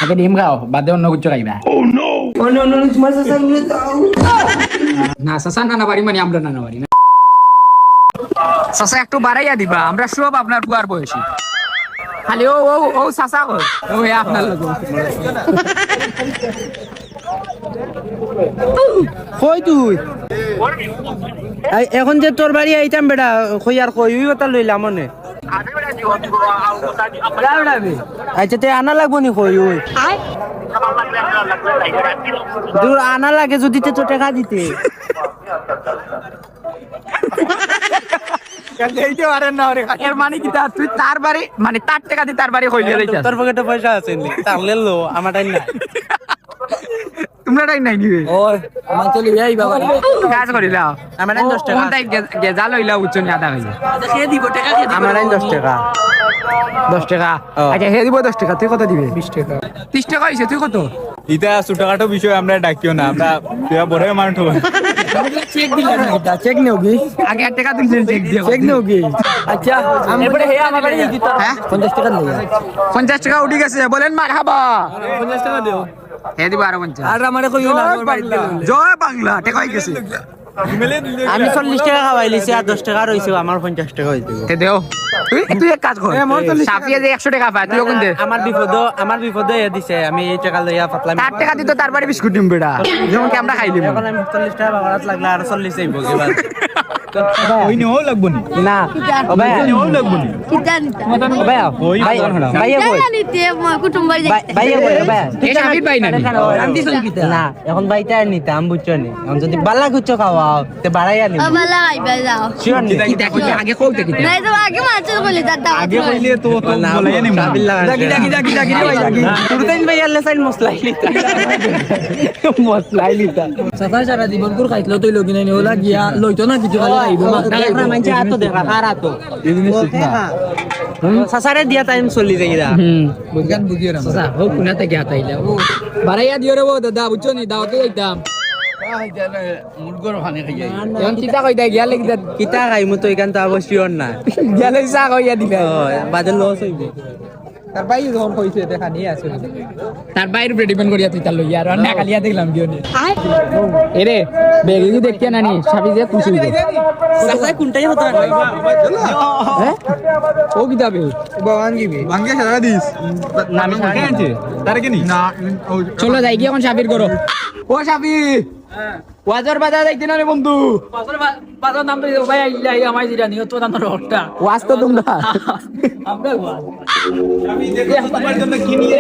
আগে ডিম খাও বাদে অন্য কিছু খাইবা না চাচা নানা বাড়ি মানে আমরা নানা বাড়ি না চাচা একটু বাড়াইয়া দিবা আমরা সব আপনার বুয়ার বয়সী খালি ও ও ও চাচা কই ও হে আপনার লোক কই তুই এখন যে তোর বাড়ি আইতাম বেটা কই আর কই ওই কথা লইলাম মনে আচ্ছা তে আনা লাগবো নি কই ওই দূর আনা লাগে যদি তে তো টাকা দিতে এর মানে কি তুই তার বাড়ি মানে তার টাকা দিয়ে তার বাড়ি হইলে যাইতাস তোর পকেটে পয়সা আছে নি তাহলে লো আমারটাই নাই তোমরাটাই নাই দিবে ওই আমার চলে যাই বাবা কাজ করি দাও আমারটাই 10 টাকা কোনটাই গেজা লইলা উচ্চ নি আদা হইছে কে দিব টাকা কে দিব আমারটাই 10 টাকা 10 টাকা আচ্ছা হে দিব 10 টাকা তুই কত দিবি 20 টাকা 30 টাকা হইছে তুই কত ইটা ছোটখাটো বিষয় আমরা ডাকিও না আমরা বড় মানুষ চেক দিলা না এটা চেক নেওগি আগে 1 টাকা দিলেন চেক দিও চেক নেওগি আচ্ছা এবারে হে আমার বাড়ি দিত হ্যাঁ 50 টাকা নিয়া 50 টাকা উঠি গেছে বলেন মারহাবা 50 টাকা দিও হে দিব আরো 50 আর আমারে কইও না আমার বাড়ি দিও জয় বাংলা টাকা হই গেছে আমি 40 টাকা খাওয়াইলিছি আর 10 টাকা রইছে আমার 50 টাকা হইছে তে দেও তুই এক কাজ কর সাফিয়া যে 100 টাকা পায় তুই ওখান দে আমার বিপদ এ দিছে আমি এই টাকা লইয়া পাতলাম তার টাকা দিত তার বাড়ি বিস্কুট দিম বেটা যেমন কি আমরা খাইলিম এখন আমি 40 টাকা বাগারাত লাগলা আর 40 আইবো এবার ওই নিও লাগবো নি না ও ভাই নিও লাগবো নি ভাই ভাই ভাই এই সাবির ভাই না না এখন ভাইটা নিতাম বুঝছো নি এখন যদি বালা গুচ্ছ খাওয়াও তে বাড়াইয়া নি শিওর নি কি দেখি আগে কইতে কি আগে কইলে তো বলাই নি ডাকি তুরতেন ভাই আল্লাহ সাইন মসলাই লিতা সাতা সারা জীবন কুর খাইলো তুই লগি নাই ওলা গিয়া লইতো না কিছু খালি আইবো না মানছে আতো দেখা খারা তো এই জিনিস না সাসারে দিয়া টাইম চলি যাইরা বুঝগান বুঝিও না চাচা ও কুনাতে গিয়া তাইলা ও বাড়াইয়া দিও রে ও দাদা বুঝছো নি দাওতে যাইতাম মুরগর খানে খাই এখন চিন্তা কইতা গিয়া লাগি কিতা খাইমু তো এখান তো অবশ্যই না গিয়া লাগি চা কইয়া দিলা বাদে লস হইবে তার বাইরে যখন কইছে দেখা নিয়ে আসে তার বাইরে উপরে ডিপেন্ড করিয়া তুই তার লইয়া আর না কালিয়া দেখলাম দিও নি এরে বেগি দেখতে না নি সাবি যে খুশি হইবে সাসাই কোনটাই হতো হ্যাঁ ও কি যাবে ভগবান গিবি ভাঙ্গে সারা দিস নামি কে আছে তার কি নি না চলো যাই কি এখন সাবির করো ও সাবি ওয়াজর বাজার দেখতে না রে বন্ধু বাজার নাম তো ভাই আইলা আমার জিরা নিও তো নাম রটা ওয়াজ তো তোমরা আমরা আমি দেখো তোমার জন্য কি নিয়ে